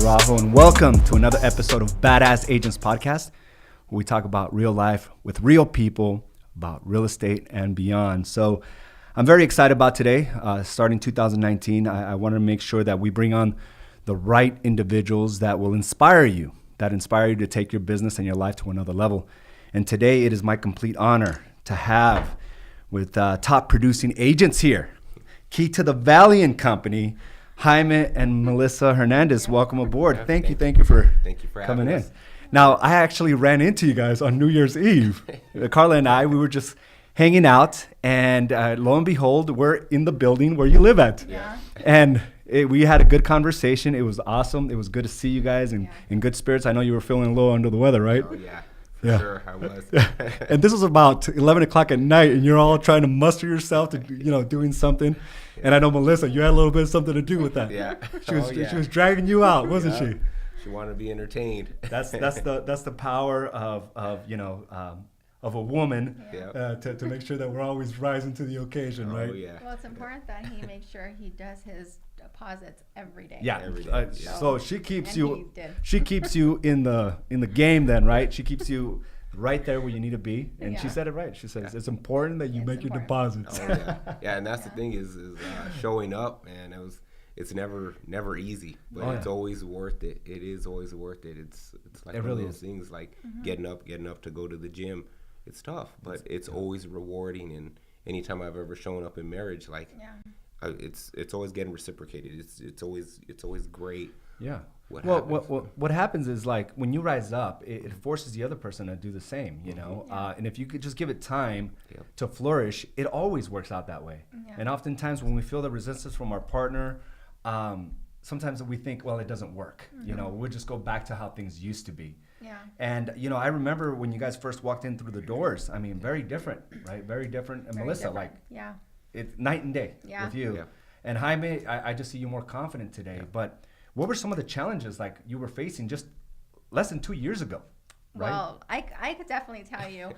Araujo, and welcome to another episode of Badass Agents Podcast, where we talk about real life with real people, about real estate and beyond. So I'm very excited about today. Starting 2019, I want to make sure that we bring on the right individuals that will inspire you to take your business and your life to another level. And today it is my complete honor to have with top producing agents here, Key to the Valiant Company, Jaime and Melissa Hernandez. Welcome aboard. Thank you for coming in. Now, I actually ran into you guys on New Year's Eve. Carla and I, we were just hanging out, and lo and behold, we're in the building where you live at. Yeah. And we had a good conversation. It was awesome. It was good to see you guys in good spirits. I know you were feeling a little under the weather, right? Oh, yeah. Sure, I was. And this was about 11 o'clock at night, and you're all trying to muster yourself to, doing something. Yeah. And I know, Melissa, you had a little bit of something to do with that. Yeah. She was dragging you out, wasn't she? She wanted to be entertained. That's the power of a woman to make sure that we're always rising to the occasion, right? Yeah. Well, it's important that he makes sure he does his deposits every day. Yeah. Every day. So she keeps you in the game then, right? She keeps you right there where you need to be. And she said it right. She says it's important that you make your deposits. Oh, yeah. And that's the thing is showing up, man. It's never easy, but it's always worth it. It is always worth it. It's like one of those things like getting up to go to the gym. It's tough, but it's always rewarding. And anytime I've ever shown up in marriage, it's always getting reciprocated. It's always great. Yeah. What happens is, like, when you rise up, it forces the other person to do the same, and if you could just give it time to flourish, it always works out that way. And oftentimes when we feel the resistance from our partner, sometimes we think, well, it doesn't work. We'll just go back to how things used to be. Yeah. And I remember when you guys first walked in through the doors, I mean, very different, right? Very different. And Very Melissa, different. it's night and day with you. Yeah. And Jaime, I just see you more confident today. But what were some of the challenges like you were facing just less than 2 years ago? Right? Well, I could definitely tell you.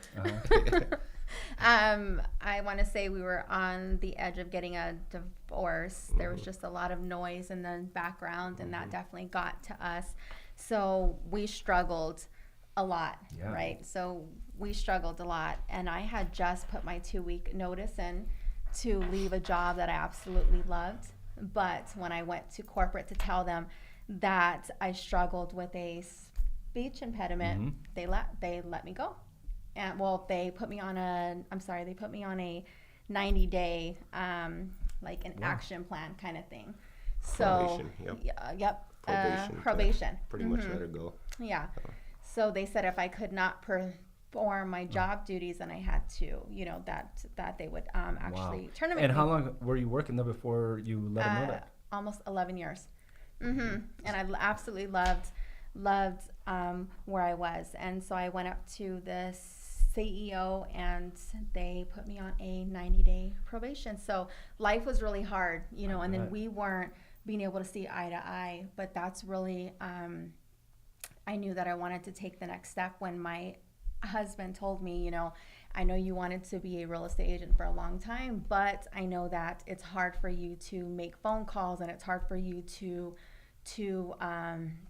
I want to say we were on the edge of getting a divorce. There was just a lot of noise in the background, and that definitely got to us. So we struggled a lot, right? So we struggled a lot, and I had just put my 2-week notice in to leave a job that I absolutely loved. But when I went to corporate to tell them that I struggled with a speech impediment, they let me go. And they put me on a 90-day action plan kind of thing. So probation. Pretty much let her go. Yeah. So they said if I could not perform my job duties, then I had to, that they would actually terminate me. And how long were you working there before you let them know that? Almost 11 years. And I absolutely loved where I was. And so I went up to the CEO, and they put me on a 90-day probation. So life was really hard, and then we weren't being able to see eye to eye. But that's really, I knew that I wanted to take the next step when my husband told me, I know you wanted to be a real estate agent for a long time, but I know that it's hard for you to make phone calls, and it's hard for you to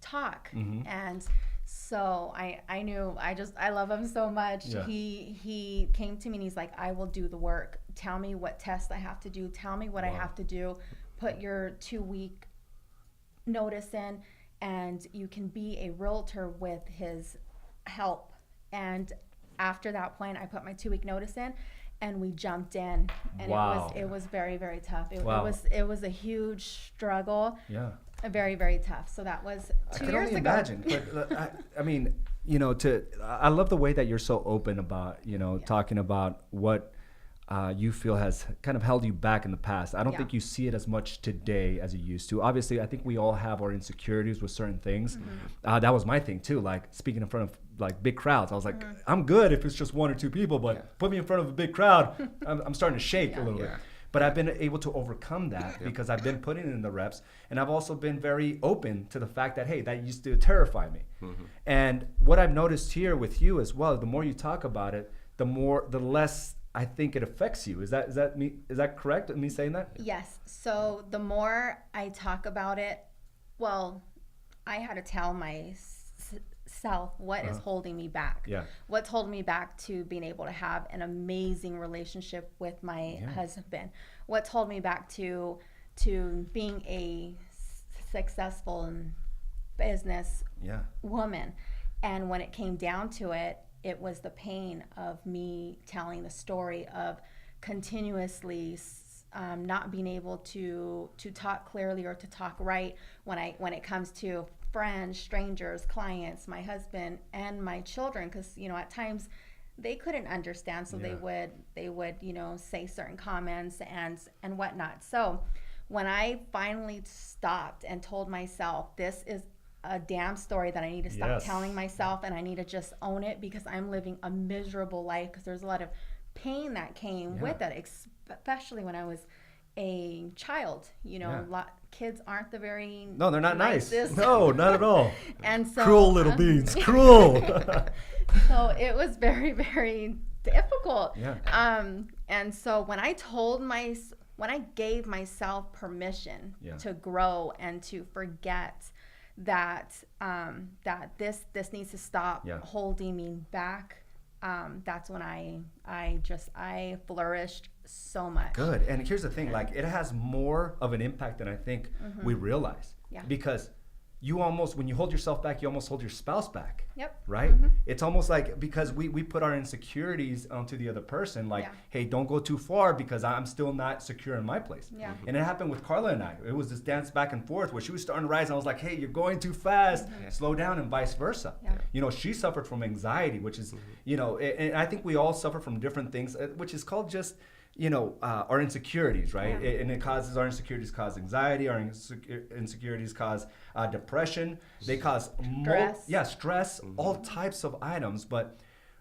talk. And so I knew I love him so much. Yeah. He came to me and he's like, I will do the work. Tell me what tests I have to do. Tell me what I have to do. Put your 2-week notice in, and you can be a realtor with his help. And after that point, I put my 2-week notice in, and we jumped in. And it was very, very tough. It was a huge struggle. Yeah. Very, very tough. So that was 2 years ago. I can only imagine. But I love the way that you're so open about, talking about what you feel has kind of held you back in the past. I don't think you see it as much today as you used to. Obviously, I think we all have our insecurities with certain things. That was my thing too, like speaking in front of like big crowds. I was like, I'm good if it's just 1 or 2 people, but put me in front of a big crowd, I'm starting to shake a little bit. But I've been able to overcome that because I've been putting in the reps, and I've also been very open to the fact that, hey, that used to terrify me. And what I've noticed here with you as well, the more you talk about it, the less I think it affects you. Is that correct? Me saying that? Yes. So the more I talk about it, well, I had to tell myself what is holding me back. Yeah. What's holding me back to being able to have an amazing relationship with my husband? What's holding me back to being a successful business woman? And when it came down to it, it was the pain of me telling the story of continuously not being able to talk clearly or to talk right when it comes to friends, strangers, clients, my husband, and my children, because at times they couldn't understand, so they would say certain comments and whatnot. So when I finally stopped and told myself, this is a damn story that I need to stop telling myself, and I need to just own it, because I'm living a miserable life, because there's a lot of pain that came with it, especially when I was a child. Kids aren't the very no, they're not nicest. Nice. No, not at all. And so cruel little beings, cruel. So it was very, very difficult. And so when I gave myself permission to grow and to forget that this needs to stop holding me back, that's when I flourished so much. Good. And here's the thing, like, it has more of an impact than I think we realize. Because you almost, when you hold yourself back, you almost hold your spouse back. Right? It's almost like, because we put our insecurities onto the other person, like, hey, don't go too far because I'm still not secure in my place. And it happened with Carla and I. It was this dance back and forth where she was starting to rise and I was like, hey, you're going too fast, slow down, and vice versa. She suffered from anxiety, which is, and I think we all suffer from different things, which is called just, our insecurities, right? And it causes, our insecurities cause anxiety, our insecurities cause depression, they cause stress, all types of items. But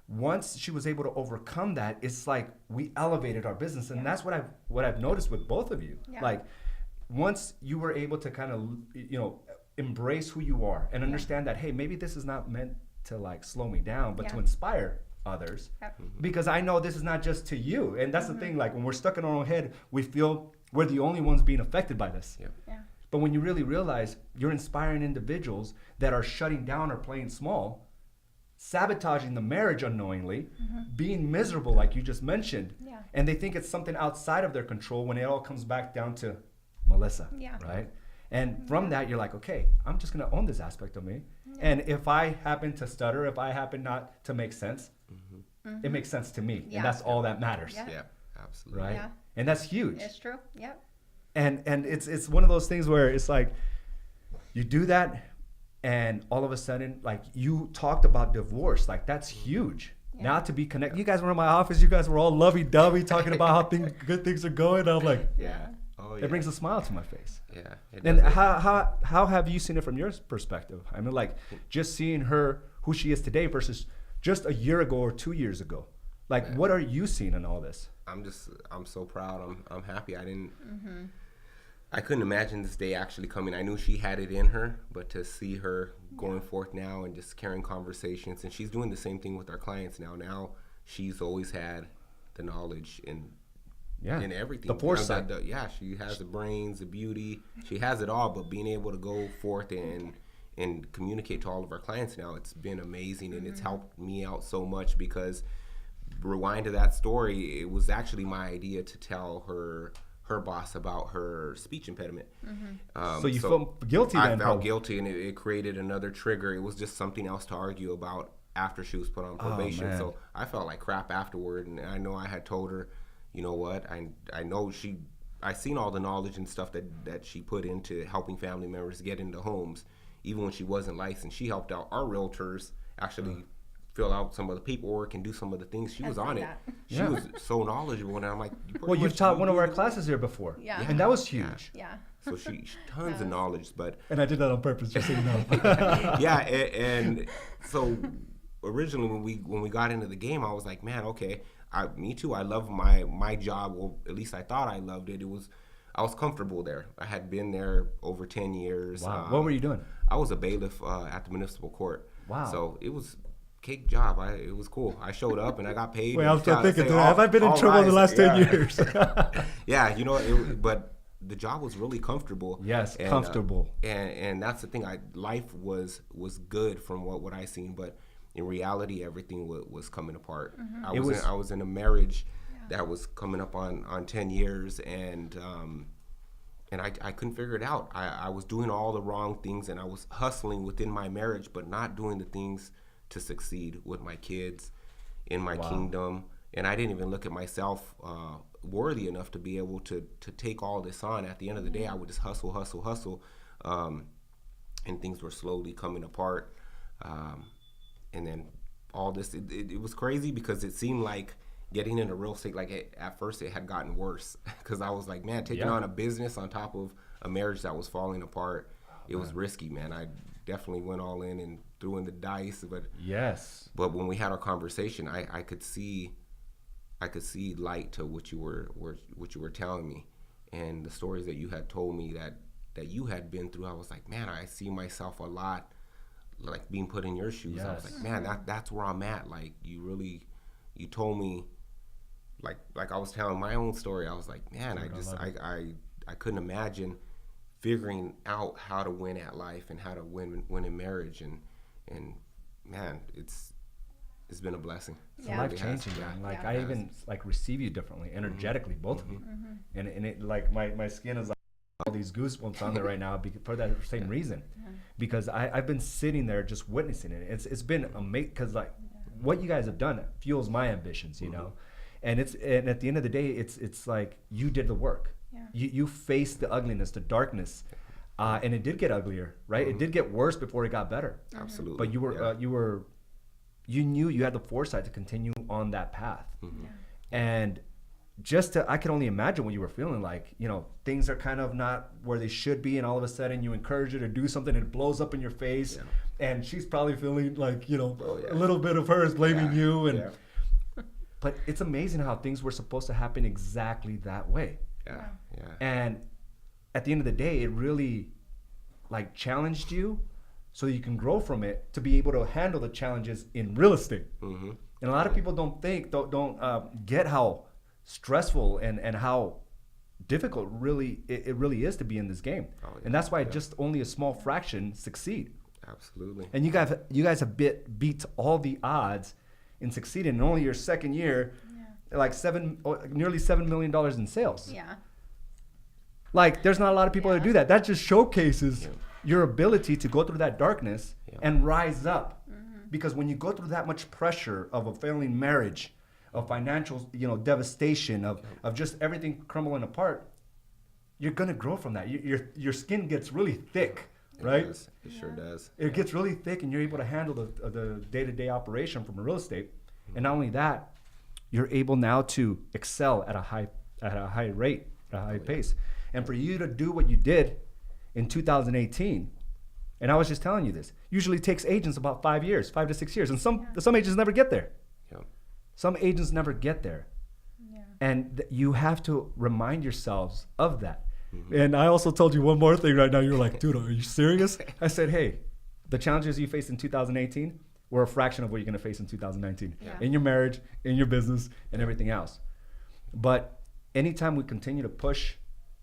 once she was able to overcome that, it's like we elevated our business. And that's what I've noticed with both of you. Like, once you were able to kind of, embrace who you are and understand that, hey, maybe this is not meant to like slow me down, but to inspire others, because I know this is not just to you. And that's the thing, like, when we're stuck in our own head, we feel we're the only ones being affected by this. But when you really realize you're inspiring individuals that are shutting down or playing small, sabotaging the marriage unknowingly, being miserable like you just mentioned, and they think it's something outside of their control, when it all comes back down to Melissa, right? And from that, you're like, okay, I'm just gonna own this aspect of me. And if I happen to stutter, if I happen not to make sense, it makes sense to me. And that's all that matters. Absolutely. Right? And that's huge. It's true. And it's one of those things where it's like, you do that, and all of a sudden, like, you talked about divorce, like, that's huge. Now to be connected, you guys were in my office, you guys were all lovey-dovey talking about how good things are going. I'm like, it brings a smile to my face. And how have you seen it from your perspective? I mean, like, just seeing her, who she is today versus just a year ago or 2 years ago. Like, what are you seeing in all this? I'm so proud. I'm happy. I couldn't imagine this day actually coming. I knew she had it in her, but to see her going forth now and just carrying conversations, and she's doing the same thing with our clients now. Now she's always had the knowledge and everything. The foresight. She has the brains, the beauty. She has it all, but being able to go forth and communicate to all of our clients now, it's been amazing, and it's helped me out so much, because rewind to that story, it was actually my idea to tell her boss about her speech impediment. So you felt guilty then? I felt guilty, and it created another trigger. It was just something else to argue about after she was put on probation. So I felt like crap afterward, and I know I had told her, you know what, I know I seen all the knowledge and stuff that she put into helping family members get into homes, even when she wasn't licensed. She helped out our realtors actually fill out some of the paperwork and do some of the things. She was on it. She was so knowledgeable, and I'm like, you've taught one of our classes here before, and that was huge. So she tons of knowledge, and I did that on purpose, just so you know. And so originally when we got into the game, I was like, man, okay, me too. I love my job. Well, at least I thought I loved it. I was comfortable there. I had been there over 10 years. Wow. What were you doing? I was a bailiff at the municipal court. Wow. So it was cake job. It was cool. I showed up and I got paid. Wait, I'm still thinking, have I been in trouble in the last 10 years? Yeah, but the job was really comfortable. Yes, and, comfortable. And that's the thing. Life was good from what I seen, but in reality, everything was coming apart. Mm-hmm. I was in a marriage that was coming up on 10 years, and I couldn't figure it out. I was doing all the wrong things, and I was hustling within my marriage, but not doing the things to succeed with my kids, in my kingdom. And I didn't even look at myself worthy enough to be able to take all this on. At the end of the day, I would just hustle. And things were slowly coming apart. And then all this, it was crazy because it seemed like getting into real estate, like at first it had gotten worse because I was like, man, taking on a business on top of a marriage that was falling apart, it was risky, man. I definitely went all in and threw in the dice, but when we had our conversation, I could see light to what you were telling me, and the stories that you had told me that you had been through. I was like, man, I see myself a lot, like being put in your shoes. Yes. I was like, man, that's where I'm at. Like you told me, like I was telling my own story. I was like, man, I couldn't imagine figuring out how to win at life and how to win in marriage, and man, it's been a blessing. It's life changing, man. Like I even like receive you differently, energetically, both of you, and it like my skin is like all these goosebumps on there right now for that same reason, because I've been sitting there just witnessing it. It's been amazing because like what you guys have done fuels my ambitions, you know, and at the end of the day, it's like you did the work. You faced the ugliness, the darkness, and it did get uglier, right? It did get worse before it got better. Absolutely. But you knew you had the foresight to continue on that path. And I could only imagine what you were feeling like, you know, things are kind of not where they should be, and all of a sudden you encourage her to do something and it blows up in your face, and she's probably feeling like, you know, a little bit of her is blaming you, and but it's amazing how things were supposed to happen exactly that way. And at the end of the day, it really like challenged you so you can grow from it to be able to handle the challenges in real estate. And a lot of people don't get how stressful and how difficult it really is to be in this game. And that's why just only a small fraction succeed. Absolutely. And you guys have beat all the odds in succeeding in only your second year, like nearly $7 million in sales. Like there's not a lot of people that do that. That just showcases your ability to go through that darkness and rise up. Because when you go through that much pressure of a failing marriage, of financial, you know, devastation, of just everything crumbling apart, you're gonna grow from that. Your skin gets really thick, right? It sure does. It gets really thick, and you're able to handle the day-to-day operation from a real estate. And not only that, you're able now to excel at a high rate, at a high pace. And for you to do what you did in 2018, and I was just telling you this, usually takes agents about 5 to 6 years, and some agents never get there. Some agents never get there. And you have to remind yourselves of that. And I also told you one more thing right now. You're like, dude, are you serious? I said, hey, the challenges you faced in 2018 were a fraction of what you're going to face in 2019 in your marriage, in your business, and everything else. But anytime we continue to push,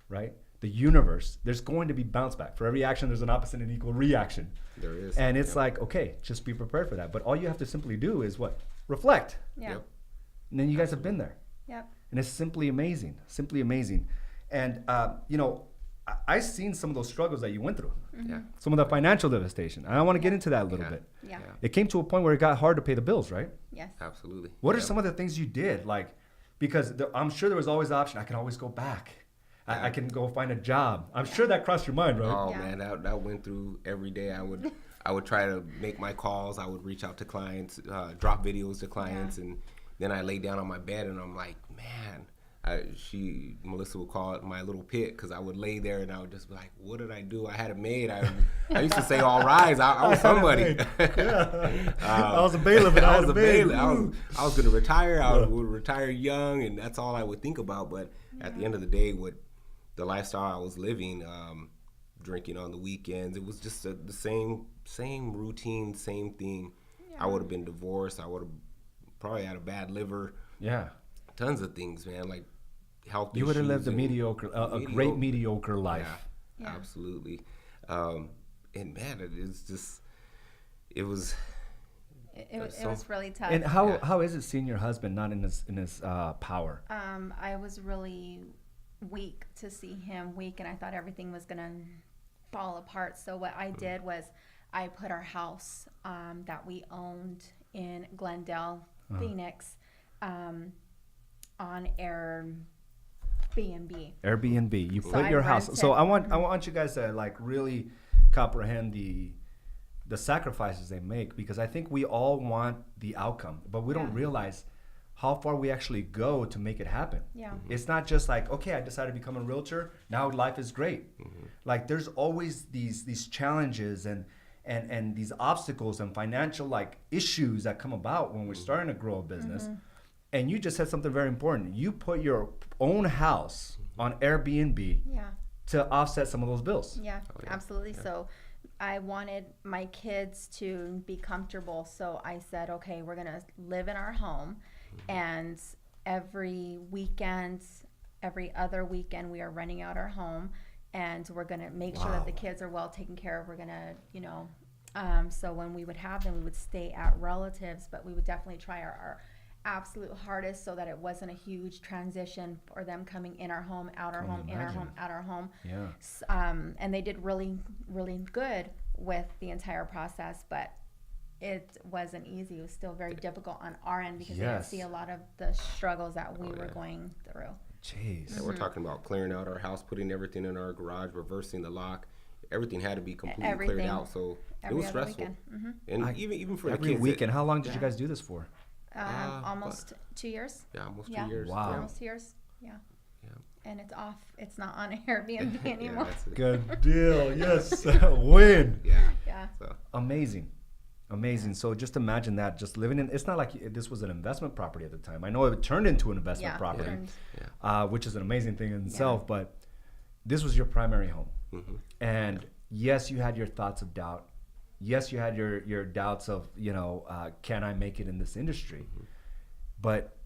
right, the universe, there's going to be bounce back. For every action, there's an opposite and equal reaction. There is. And it's like, okay, just be prepared for that. But all you have to simply do is what? Reflect. And then you guys have been there. And it's simply amazing, And, you know, I've seen some of those struggles that you went through. Some of the financial devastation. I want to get into that a little bit. It came to a point where it got hard to pay the bills, right? Absolutely. What are some of the things you did? Like, because I'm sure there was always the option, I can always go back. I can go find a job. I'm sure that crossed your mind, right? Oh, man, that went through every day. I would try to make my calls. I would reach out to clients, drop videos to clients, and then I lay down on my bed and I'm like, man. Melissa would call it my little pit, because I would lay there and I would just be like, what did I do? I had it made. I used to say, all rise. I was somebody. I was a bailiff and I was a bailiff. I was going to retire. I would retire young, and that's all I would think about. But at the end of the day, what the lifestyle I was living, drinking on the weekends, it was just the same routine, same thing. I would have been divorced. I would have probably had a bad liver. Tons of things, man. Like health you would have lived a mediocre, great mediocre life. Yeah. Absolutely. And man, it was really tough. And how is it seeing your husband not in his power? I was really weak to see him weak, and I thought everything was gonna fall apart. So what I did was I put our house that we owned in Glendale, Phoenix, on Airbnb. You put your house. So I want you guys to like really comprehend the sacrifices they make, because I think we all want the outcome, but we don't realize how far we actually go to make it happen. Yeah. It's not just like, okay, I decided to become a realtor, now life is great. Like there's always these challenges and these obstacles and financial like issues that come about when we're starting to grow a business. And you just said something very important. You put your own house on Airbnb to offset some of those bills. Yeah, absolutely. Yeah. So I wanted my kids to be comfortable. So I said, okay, we're going to live in our home. And every other weekend, we are renting out our home. And we're going to make sure that the kids are well taken care of. We're going to, so when we would have them, we would stay at relatives. But we would definitely try our absolute hardest so that it wasn't a huge transition for them coming in our home, out our home, in our home, out our home. Yeah. And they did really, really good with the entire process, but it wasn't easy. It was still very difficult on our end because they didn't see a lot of the struggles that we were going through. Jeez. Yeah, we're talking about clearing out our house, putting everything in our garage, reversing the lock. Everything had to be completely cleared out, so it was stressful. And even for the kids. Every weekend. How long did you guys do this for? Almost 2 years. Yeah, almost 2 years. Wow. Almost 2 years. Yeah. And it's off. It's not on Airbnb anymore. Good deal. Yes. Win. Yeah. So. Amazing. So just imagine that, just living in, it's not like this was an investment property at the time. I know it turned into an investment property, which is an amazing thing in itself, but this was your primary home. And yes, you had your thoughts of doubt. Yes, you had your doubts of, can I make it in this industry? But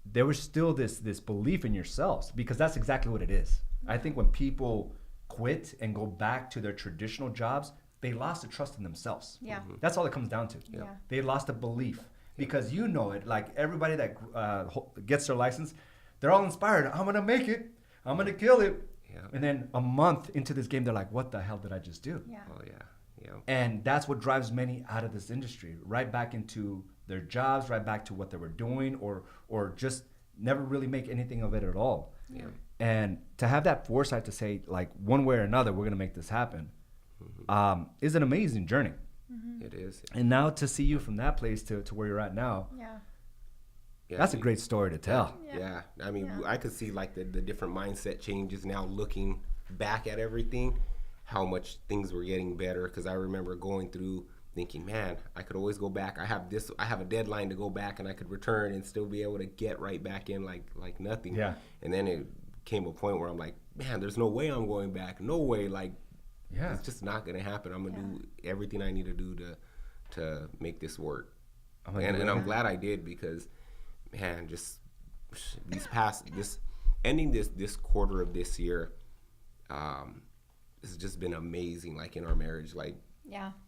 there was still this belief in yourselves, because that's exactly what it is. I think when people quit and go back to their traditional jobs, they lost the trust in themselves. Yeah. That's all it comes down to. Yeah. They lost a belief, because you know it, like everybody that gets their license, they're all inspired. I'm going to make it. I'm going to kill it. Yeah. And then a month into this game, they're like, what the hell did I just do? Yeah. Oh, yeah. And that's what drives many out of this industry, right back into their jobs, right back to what they were doing, or just never really make anything of it at all. Yeah. And to have that foresight to say, like, one way or another, we're going to make this happen, is an amazing journey. It is. And now to see you from that place to where you're at now, that's a great story to tell. Yeah. I mean, I could see like the different mindset changes now, looking back at everything, how much things were getting better. Because I remember going through thinking, man, I could always go back. I have a deadline to go back, and I could return and still be able to get right back in like nothing. Yeah. And then it came a point where I'm like, man, there's no way I'm going back. No way. Like, it's just not going to happen. I'm going to do everything I need to do to make this work. And I'm glad I did, because, man, just ending this quarter of this year, it's just been amazing, like in our marriage. Like,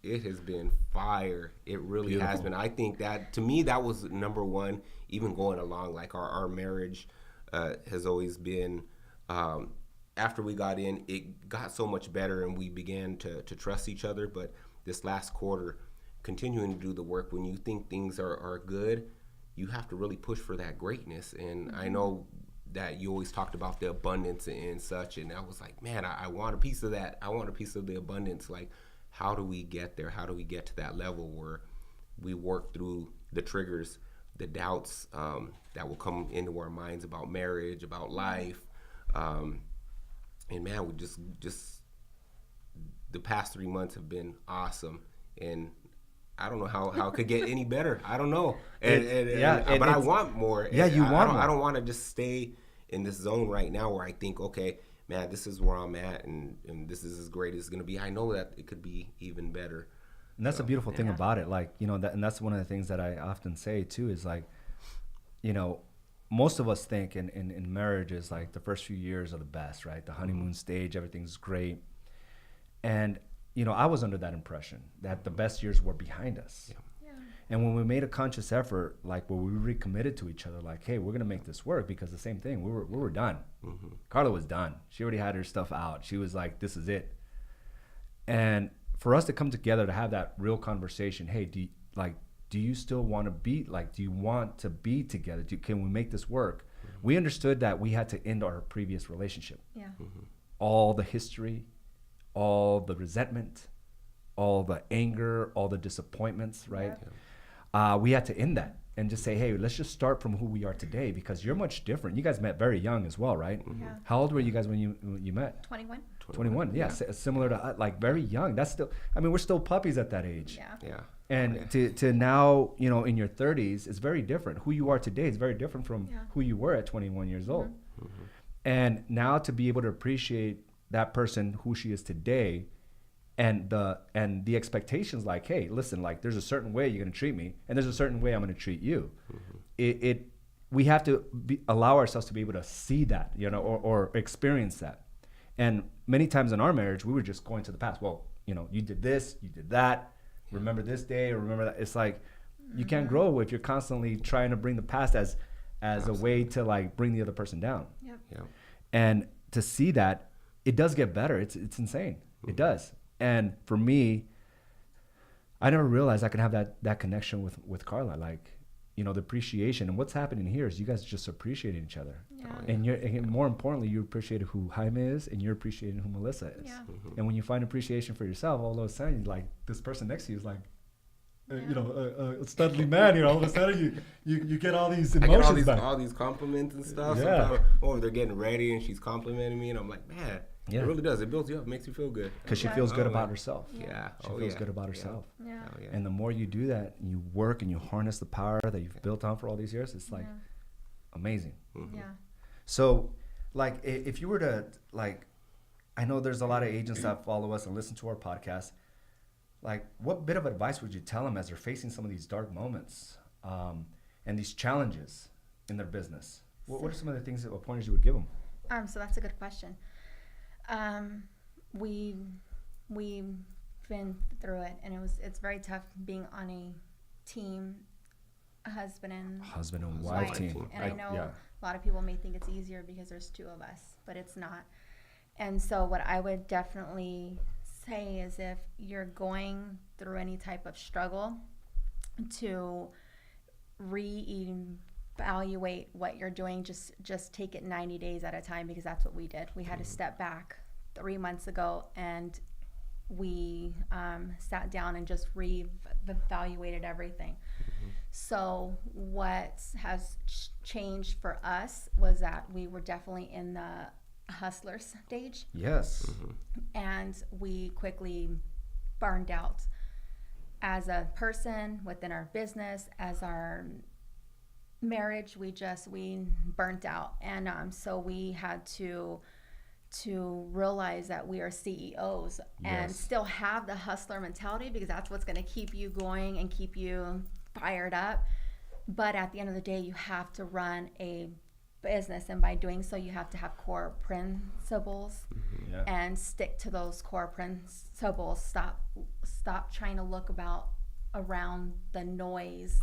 it has been fire. It really has been. I think that, to me, that was number one, even going along. Like, our marriage has always been, after we got in, it got so much better, and we began to trust each other. But this last quarter, continuing to do the work, when you think things are good, you have to really push for that greatness. And I know that you always talked about the abundance and such, and I was like, man, I want a piece of that. I want a piece of the abundance. Like, how do we get there? How do we get to that level where we work through the triggers, the doubts that will come into our minds about marriage, about life? And man, we just the past 3 months have been awesome, and I don't know how it could get any better. I don't know. But I want more. Yeah, you want more. I don't want to just stay in this zone right now where I think, okay, man, this is where I'm at, and this is as great as it's going to be. I know that it could be even better. And that's the beautiful thing about it. Like, and that's one of the things that I often say too, is like, most of us think in marriage is like the first few years are the best, right? The honeymoon stage, everything's great. And, you know, I was under that impression that the best years were behind us. Yeah. And when we made a conscious effort, like where we recommitted to each other, like, hey, we're going to make this work, because the same thing, we were done. Carla was done. She already had her stuff out. She was like, this is it. And for us to come together to have that real conversation, hey, do you still want to be, like, do you want to be together? Can we make this work? We understood that we had to end our previous relationship. Yeah. All the history, all the resentment, all the anger, all the disappointments, right? Yeah. We had to end that and just say, hey, let's just start from who we are today, because you're much different. You guys met very young as well, right? Yeah. How old were you guys when you met? 21. 21, yeah. Similar to, like, very young. That's still, I mean, we're still puppies at that age. Yeah. And to now, you know, in your 30s, is very different. Who you are today is very different from who you were at 21 years old. And now to be able to appreciate that person, who she is today, and the expectations, like, hey, listen, like, there's a certain way you're going to treat me, and there's a certain way I'm going to treat you. We have to allow ourselves to be able to see that, you know, or experience that. And many times in our marriage, we were just going to the past. Well, you know, you did this, you did that. Remember this day, or remember that. It's like, you can't grow if you're constantly trying to bring the past as a way to, like, bring the other person down. Yep. And to see that, it does get better. It's insane. It does. And for me, I never realized I could have that connection with Carla. Like, you know, the appreciation. And what's happening here is you guys just appreciating each other. Yeah. And more importantly, you appreciate who Jaime is, and you're appreciating who Melissa is. Yeah. And when you find appreciation for yourself, all of a sudden, like, this person next to you is like, you know, a studly man. You know, all of a sudden you get all these emotions back. All these compliments and stuff. Yeah. They're getting ready and she's complimenting me, and I'm like, man. Yeah. It really does. It builds you up. It makes you feel good. Because she feels good about herself. Yeah. She feels good about herself. Yeah. And the more you do that, and you work and you harness the power that you've built on for all these years, it's like amazing. Yeah. So, like, if you were to, like, I know there's a lot of agents that follow us and listen to our podcast. Like, what bit of advice would you tell them as they're facing some of these dark moments and these challenges in their business? What are some of the things, what pointers you would give them? So that's a good question. We've been through it, and it's very tough being on a team, a husband and wife team. And I know a lot of people may think it's easier because there's two of us, but it's not. And so what I would definitely say is, if you're going through any type of struggle, to reevaluate what you're doing. Just take it 90 days at a time, because that's what we did. We had to step back 3 months ago, and we sat down and just reevaluated everything. So what has changed for us was that we were definitely in the hustler stage. Yes. And we quickly burned out as a person, within our business, as our marriage. We burnt out. And so we had to realize that we are CEOs and still have the hustler mentality, because that's what's going to keep you going and keep you fired up. But at the end of the day, you have to run a business, and by doing so, you have to have core principles and stick to those core principles. Stop trying to look around the noise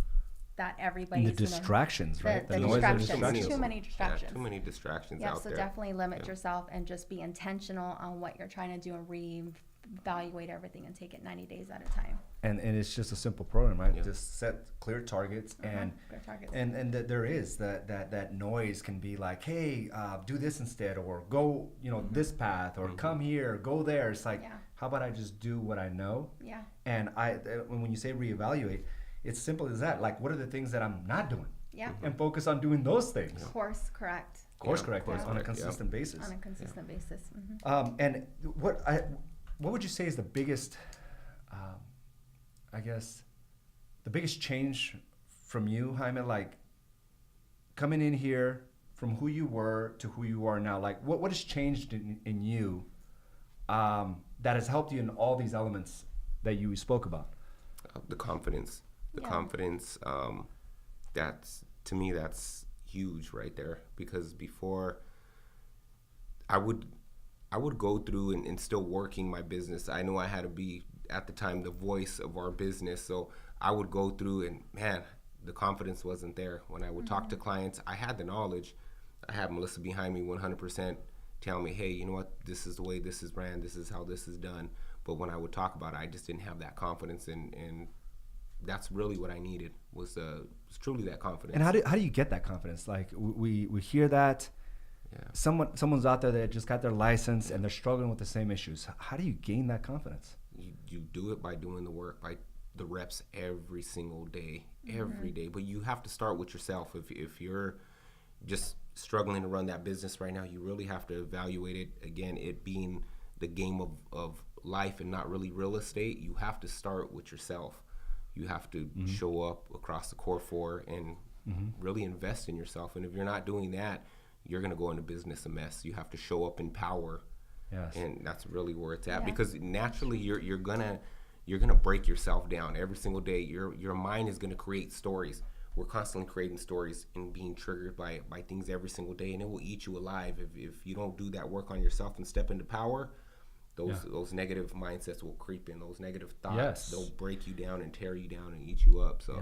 that everybody's the distractions, right? The distractions. Too many distractions. Yeah, too many distractions out there. So definitely limit yourself and just be intentional on what you're trying to do, and reevaluate everything, and take it 90 days at a time. And it's just a simple program, right? Just set clear targets, and there is that noise can be like, hey, do this instead, or go, this path, or come here, go there. It's like, how about I just do what I know? Yeah. And when you say reevaluate, it's simple as that. Like, what are the things that I'm not doing? Yeah. And focus on doing those things. Course correct. On a consistent basis. On a consistent basis. And what would you say is the biggest, the biggest change from you, Jaime? Like, coming in here from who you were to who you are now. Like, what has changed in you that has helped you in all these elements that you spoke about? The confidence. Confidence, to me, that's huge right there, because before I would go through and still working my business. I knew I had to be, at the time, the voice of our business. So I would go through and, man, the confidence wasn't there. When I would talk to clients, I had the knowledge. I had Melissa behind me 100% telling me, hey, you know what, this is the way this is ran, this is how this is done. But when I would talk about it, I just didn't have that confidence, and that's really what I needed, was truly that confidence. And how do you get that confidence? Like, we hear that someone's out there that just got their license and they're struggling with the same issues. How do you gain that confidence? You do it by doing the work, by the reps every single day, every day. But you have to start with yourself. If you're just struggling to run that business right now, you really have to evaluate it. Again, it being the game of life and not really real estate, you have to start with yourself. You have to show up across the core four and really invest in yourself. And if you're not doing that, you're going to go into business a mess. You have to show up in power. Yes. And that's really where it's at, because naturally you're gonna break yourself down every single day. Your mind is gonna create stories. We're constantly creating stories and being triggered by things every single day, and it will eat you alive if you don't do that work on yourself and step into power. Those negative mindsets will creep in. Those negative thoughts, they'll break you down and tear you down and eat you up. So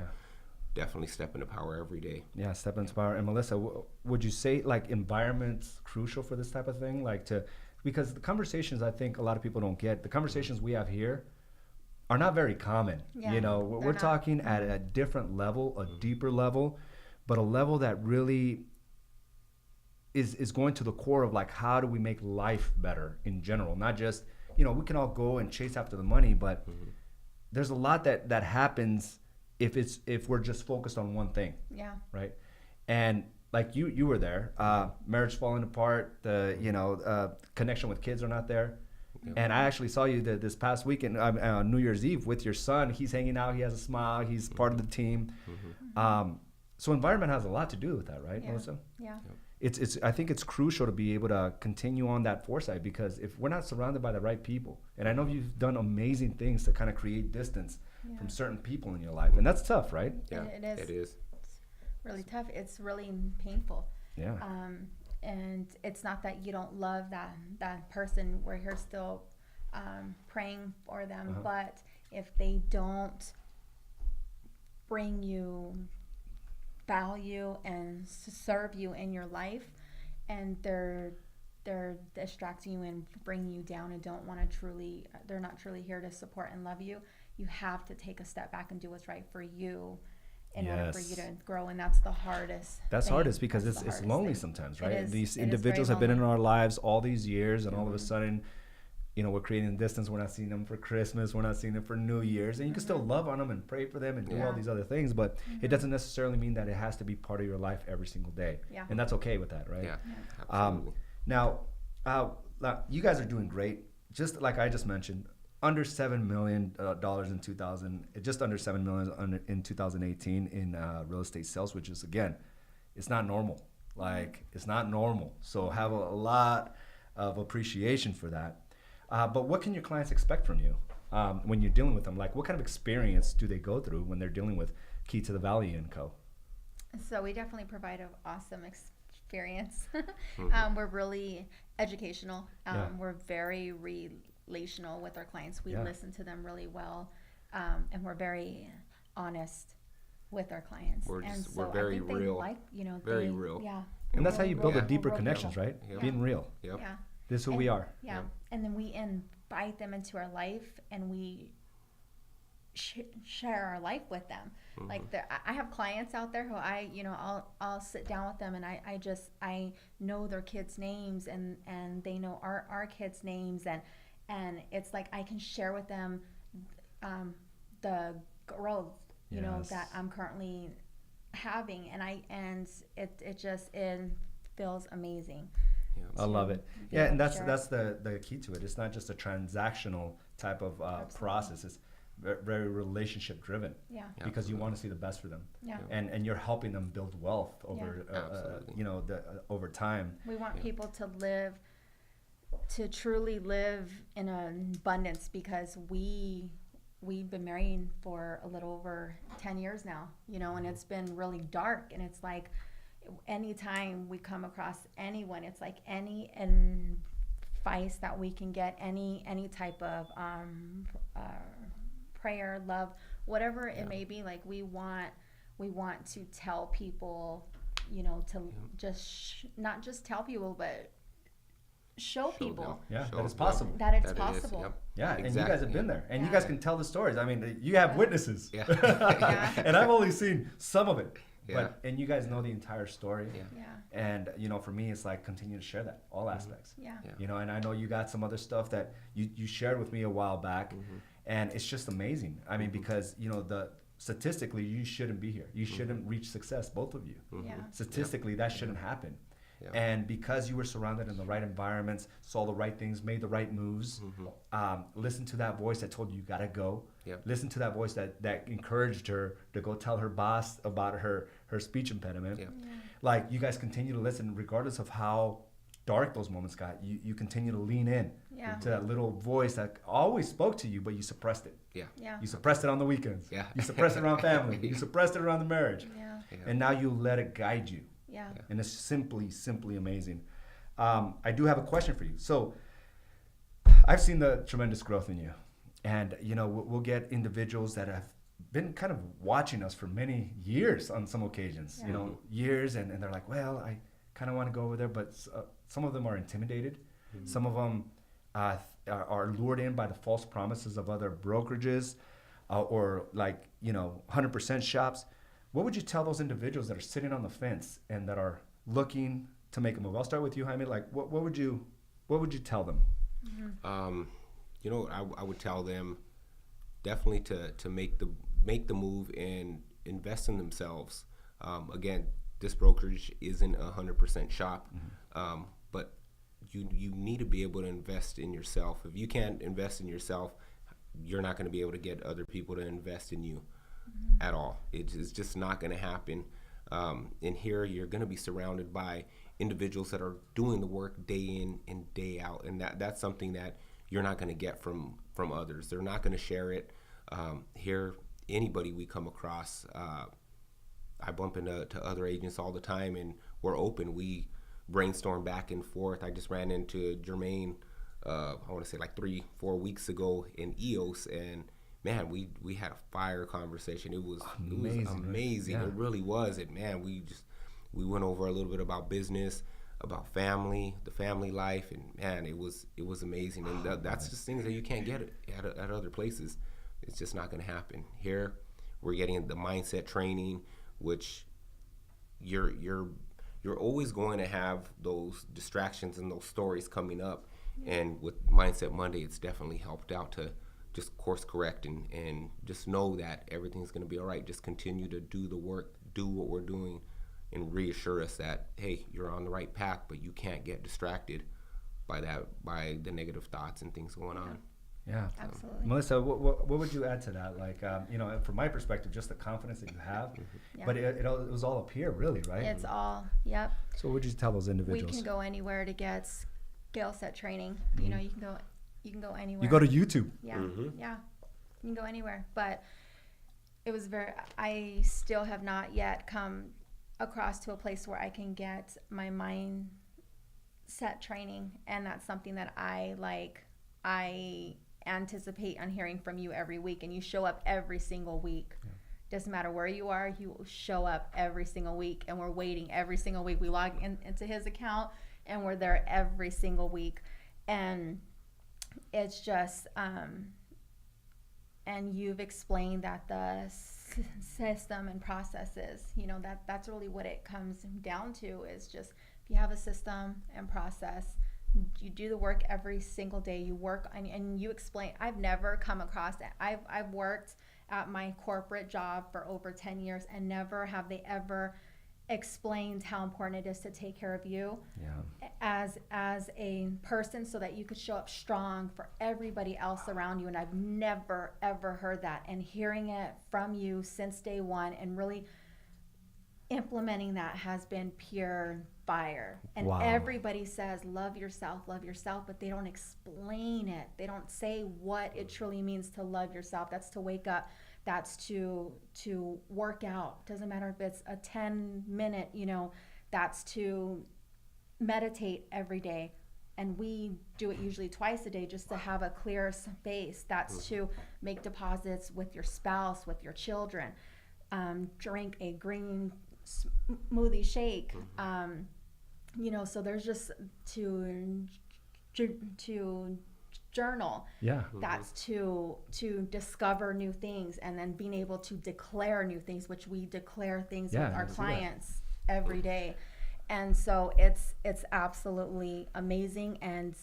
definitely step into power every day. Yeah, step into power. And Melissa, would you say like environment's crucial for this type of thing? Because the conversations, I think a lot of people don't get, the conversations we have here are not very common. Yeah, we're talking at a different level, a deeper level, but a level that really is going to the core of like, how do we make life better in general? Not just, we can all go and chase after the money, but there's a lot that happens if we're just focused on one thing. Yeah. Right. And like you were there, marriage falling apart, the connection with kids are not there. Yeah. And I actually saw you this past weekend, New Year's Eve, with your son. He's hanging out, he has a smile, he's part of the team. So environment has a lot to do with that, right, Melissa? Yeah. It's I think it's crucial to be able to continue on that foresight, because if we're not surrounded by the right people, and I know you've done amazing things to kind of create distance from certain people in your life, and that's tough, right? Yeah, it is. It's really tough. It's really painful. Yeah. And it's not that you don't love that person. We're here still praying for them, but if they don't bring you value and serve you in your life, and they're distracting you and bringing you down and they're not truly here to support and love you, you have to take a step back and do what's right for you in order for you to grow. And that's the hardest. That's hardest because it's lonely sometimes, right? These individuals have been in our lives all these years, and all of a sudden, we're creating distance. We're not seeing them for Christmas. We're not seeing them for New Year's. And you can still love on them and pray for them and do all these other things, but it doesn't necessarily mean that it has to be part of your life every single day. Yeah. And that's okay with that, right? Yeah, absolutely. Now, you guys are doing great. Just like I just mentioned, under $7 million just under $7 million in 2018 in real estate sales, which is, again, it's not normal. It's not normal. So have a lot of appreciation for that. But what can your clients expect from you when you're dealing with them? Like, what kind of experience do they go through when they're dealing with Key to the Valley & Co.? So we definitely provide an awesome experience. We're really educational. We're very relational with our clients. We listen to them really well, and we're very honest with our clients. We're very real. Very real. Yeah. And that's how you build a deeper connections, right? Yep. Being real. Yep. Yeah. This is who we are. Yeah. Yep. And then we invite them into our life, and we share our life with them. Like I have clients out there who I'll sit down with them, and I know their kids' names, and they know our kids' names, and it's like I can share with them the growth that I'm currently having, and it feels amazing. I love it. Yeah, and that's the key to it. It's not just a transactional type of process. It's very relationship driven. Yeah. Because you want to see the best for them. Yeah. And you're helping them build wealth over over time. We want people to truly live in an abundance, because we've been married for a little over 10 years now, and it's been really dark, and it's like anytime we come across anyone, it's like any advice that we can get, any type of prayer, love, whatever it may be. Like we want to tell people, to just not just tell people, but show people that it's possible. That it's possible. Yeah, exactly. And you guys have been there, and you guys can tell the stories. I mean, you have witnesses. And I've only seen some of it. And you guys know the entire story. And for me, it's like continue to share that, all aspects. And I know you got some other stuff that you shared with me a while back, and it's just amazing. I mean, because statistically, you shouldn't be here. You shouldn't reach success, both of you. Statistically, that shouldn't happen. And because you were surrounded in the right environments, saw the right things, made the right moves, listened to that voice that told you gotta go, listen to that voice that encouraged her to go tell her boss about her speech impediment. Like, you guys continue to listen regardless of how dark those moments got. You continue to lean in to that little voice that always spoke to you, but you suppressed it. You suppressed it on the weekends. You suppressed it around family. You suppressed it around the marriage. And now you let it guide you. And it's simply amazing. I do have a question for you. So I've seen the tremendous growth in you. And, we'll get individuals that have been kind of watching us for many years on some occasions, years. And they're like, well, I kind of want to go over there. But some of them are intimidated. Some of them are lured in by the false promises of other brokerages or 100% shops. What would you tell those individuals that are sitting on the fence and that are looking to make a move? I'll start with you, Jaime. Like, what would you tell them? I would tell them definitely to make the move and invest in themselves. Again, this brokerage isn't 100% shop, but you need to be able to invest in yourself. If you can't invest in yourself, you're not going to be able to get other people to invest in you. At all. It's just not going to happen. In here, you're going to be surrounded by individuals that are doing the work day in and day out, and that's something that you're not going to get from others. They're not going to share it. Here, anybody we come across, I bump into other agents all the time, and we're open. We brainstorm back and forth. I just ran into Jermaine, I want to say like 3-4 weeks ago in EOS, and man, we had a fire conversation. It was amazing. It really was. We went over a little bit about business, about family, the family life, and man, it was amazing. And that's just things that you can't get at other places. It's just not going to happen. Here, we're getting the mindset training, which you're always going to have those distractions and those stories coming up. And with Mindset Monday, it's definitely helped out to just course correct and just know that everything's going to be all right. Just continue to do the work, do what we're doing, and reassure us that, hey, you're on the right path, but you can't get distracted by the negative thoughts and things going on. Yeah, absolutely. Melissa, what would you add to that? Like, from my perspective, just the confidence that you have, but it was all up here, really, right? It's all, yep. So what would you tell those individuals? We can go anywhere to get skill set training. You can go anywhere. You go to YouTube. Yeah, yeah. You can go anywhere. But it was I still have not yet come across to a place where I can get my mindset training. And that's something that I anticipate on hearing from you every week. And you show up every single week. Yeah. Doesn't matter where you are, you show up every single week. And we're waiting every single week. We log into his account and we're there every single week. And it's just, and you've explained that the system and processes, that's really what it comes down to, is just if you have a system and process, you do the work every single day, you work, and you explain. I've never come across it. I've worked at my corporate job for over 10 years and never have they ever explained how important it is to take care of you as a person so that you could show up strong for everybody else around you. And I've never ever heard that, and hearing it from you since day one and really implementing that has been pure fire. And everybody says love yourself, but they don't explain it. They don't say what it truly means to love yourself. That's to wake up, that's to work out. Doesn't matter if it's a 10-minute, That's to meditate every day. And we do it usually twice a day just to have a clear space. That's to make deposits with your spouse, with your children. Drink a green smoothie shake. So there's just to journal. Yeah. That's to discover new things, and then being able to declare new things, which we declare things with our clients every day. And so it's absolutely amazing, and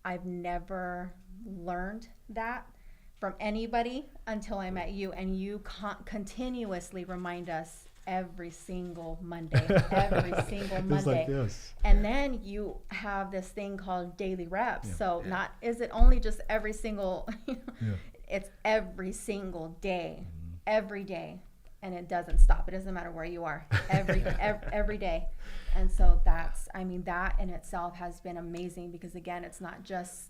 I've never learned that from anybody until I met you, and you continuously remind us every single Monday. Like this. And then you have this thing called daily reps. Not is it only just every single it's every single day, every day, and it doesn't stop. It doesn't matter where you are, every day. And so that in itself has been amazing, because again, it's not just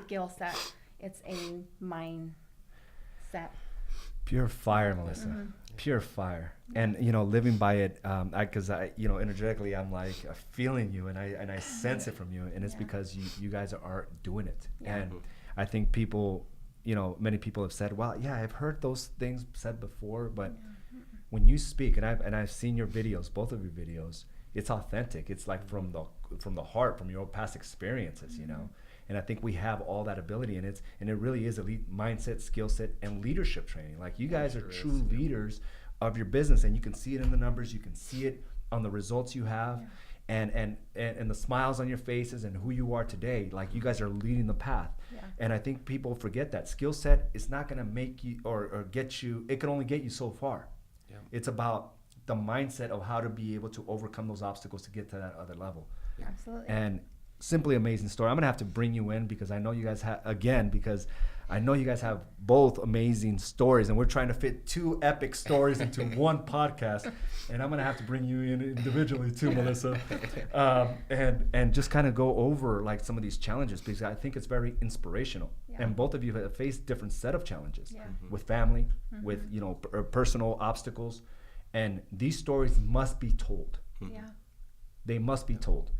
skill set, it's a mindset. Pure fire, Melissa. Pure fire. And living by it, because I energetically I'm like feeling you, and I sense it from you, and it's because you guys are doing it. And I think people, many people have said, well, yeah, I've heard those things said before, but when you speak, and I've seen your videos, both of your videos, it's authentic. It's like from the heart, from your past experiences, And I think we have all that ability, and it really is elite mindset, skill set, and leadership training. Like, you guys are true leaders of your business, and you can see it in the numbers, you can see it on the results you have, and the smiles on your faces, and who you are today. Like, you guys are leading the path. And I think people forget that skill set is not going to make you or get you. It can only get you so far. It's about the mindset of how to be able to overcome those obstacles to get to that other level. Absolutely. And simply amazing story. I'm gonna have to bring you in, because I know you guys have both amazing stories, and we're trying to fit two epic stories into one podcast. And I'm gonna have to bring you in individually too, Melissa, and just kind of go over like some of these challenges, because I think it's very inspirational. And both of you have faced different set of challenges with family, with personal obstacles, and these stories must be told. They must be told.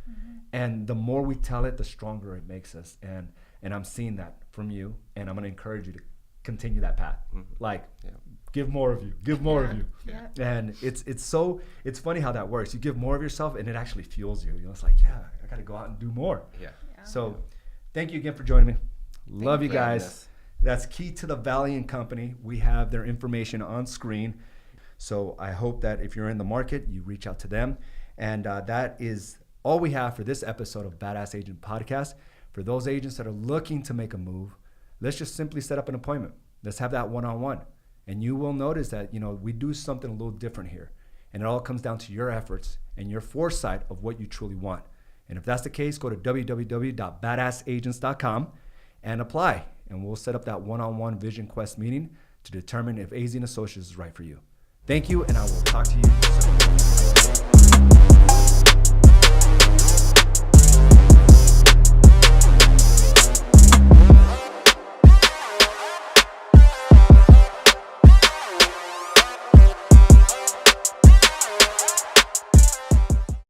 And the more we tell it, the stronger it makes us. And I'm seeing that from you, and I'm going to encourage you to continue that path. Give more of you, And it's funny how that works. You give more of yourself, and it actually fuels you. It's like, I got to go out and do more. So thank you again for joining me. Love you guys. That's Key to the Valiant Company. We have their information on screen. So I hope that if you're in the market, you reach out to them. And that is all we have for this episode of Badass Agent Podcast. For those agents that are looking to make a move, let's just simply set up an appointment. Let's have that one-on-one. And you will notice that, we do something a little different here. And it all comes down to your efforts and your foresight of what you truly want. And if that's the case, go to www.badassagents.com and apply. And we'll set up that one-on-one Vision Quest meeting to determine if AZ & Associates is right for you. Thank you, and I will talk to you soon.